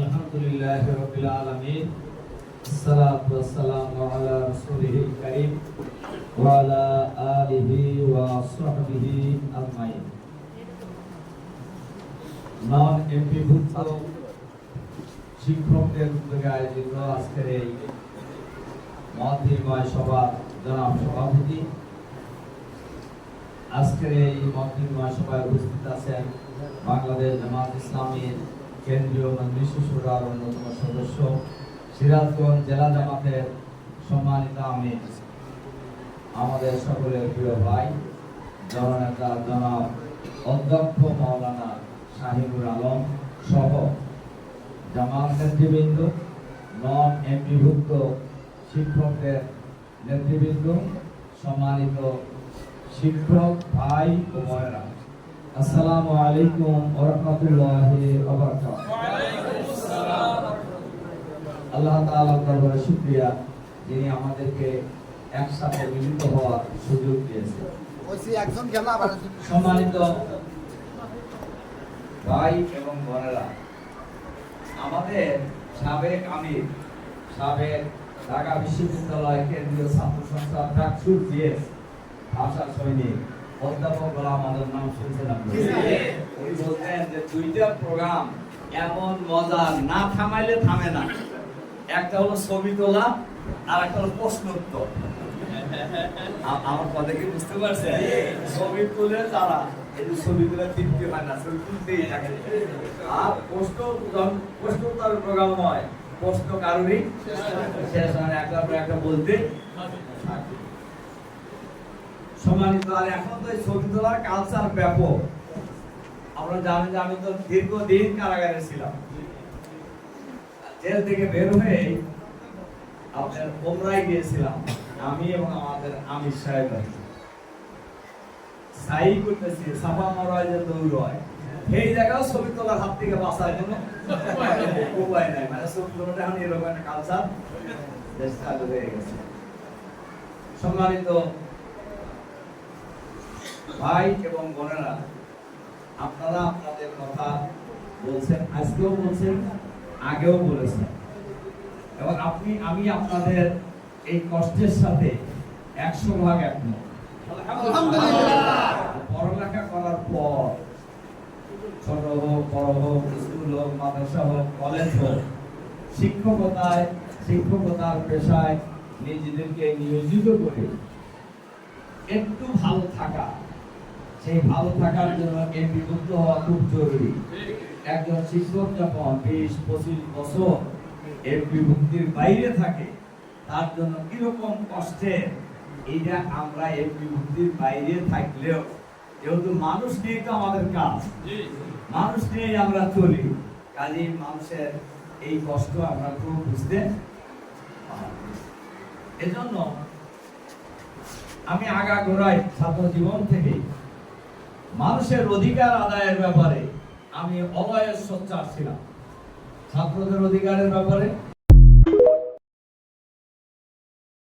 আলহামদুলিল্লাহি রাব্বিল আলামিন আসসালাতু ওয়াসসালামু আলা রাসূলিল কারীম ওয়া আলা আলিহি ওয়া সাহবিহি আজমাইন। নন এমপিভুক্ত শিক্ষকদের উদ্যোগে আয়োজিত আজকের এই মতবিনিময় সভার জনাব সভাপতি, আজকের এই মতবিনিময় সভায় উপস্থিত আছেন বাংলাদেশ জামাত ইসলামীর কেন্দ্রীয় মজলিস শুরার অন্যতম সদস্য, সিরাজগঞ্জ জেলা জামাতের সম্মানিত আমির, আমাদের সকলের প্রিয় ভাই জননেতা জনাব অধ্যক্ষ মাওলানা শাহিনুর আলম সহ জামাত নেতৃবৃন্দ, নন এমপিভুক্ত শিক্ষকদের নেতৃবৃন্দ, সম্মানিত শিক্ষক ভাই ও বোনেরা, আসসালামু আলাইকুম ওয়া রাহমাতুল্লাহি ওয়া বারাকাতুহু। আল্লাহ তাআলার দরবারে শুকরিয়া, যিনি আমাদেরকে একসাথে মিলিত হওয়ার সুযোগ দিয়েছেন। সম্মানিত ভাই এবং বোনেরা, আমাদের সাবেক আমির, সাবেক ঢাকা বিশ্ববিদ্যালয় কেন্দ্রীয় ছাত্র সংস্থা ডাকসুর জিএস ভাষা সৈনিক অধ্যাপক গোলাম আজম নাম শুনছেন আপনি? উনি বলতেন যে দুইটা প্রোগ্রাম এমন মজার, না থামাইলে থামে না। একটা হলো ছবি তোলা আর একটা হলো প্রশ্ন উত্তর। আমার কথা কি বুঝতে পারছেন? ছবি তুলে তারা এই যে ছবি তুলে তৃপ্তি হয় না, ছবি তুলতেই থাকে। আর প্রশ্ন উত্তর প্রোগ্রাম হয়, প্রশ্ন কারোরই শেষ হয় না, একটার পর একটা বলতে থাকে। সম্মানিত, আর এখন তো এই ছবি তোলার কালচার ব্যাপক। আমরা জানি যে আমি তো দীর্ঘদিন কারাগারে ছিলাম। জেল থেকে বের হয়ে আপনার ওমরায় গিয়েছিলাম আমি এবং আমাদের আমির সাহেব। সাই করতেছি, সাফা মারায় যে দৌড় হয়, এই জায়গায় ছবি তোলার হাত থেকে বাঁচার কোনো উপায় নাই। মানে ছবি তোলাটা এখন এরকম একটা কালচার দেশ চালু হয়ে গেছে। সম্মানিত ভাই এবং বোনেরা, আপনারা আপনাদের কথা বলছেন, আজকেও বলছেন, আগেও বলেছেন, এবং আমি আপনাদের এই কষ্টের সাথে 100% একমত। পড়ালেখা করার পর ছোট হোক, বড় হোক, স্কুল হোক, মাদ্রাসা হোক, কলেজ হোক, শিক্ষকতার পেশায় নিজেদেরকে নিয়োজিত করে একটু ভালো থাকা, সেই ভালো থাকার জন্য এমপিভুক্ত হওয়া খুব জরুরি। একজন শিক্ষক যখন 20-25 বছর এমপিভুক্তির বাইরে থাকে, তার জন্য কিরকম কষ্টের, এইটা আমরা এমপিভুক্তির বাইরে থাকলেও, যেহেতু মানুষ নিয়ে তো আমাদের কাজ, মানুষ নিয়ে আমরা চলি, কাজে মানুষের এই কষ্ট আমরা খুব বুঝতে পারি। এজন্য আমি আগাগোড়াই ছাত্র জীবন থেকে মানুষের অধিকার আদায়ের ব্যাপারে আমি অবশ্য সোচ্চার ছিলাম। ছাত্রদের অধিকারের ব্যাপারে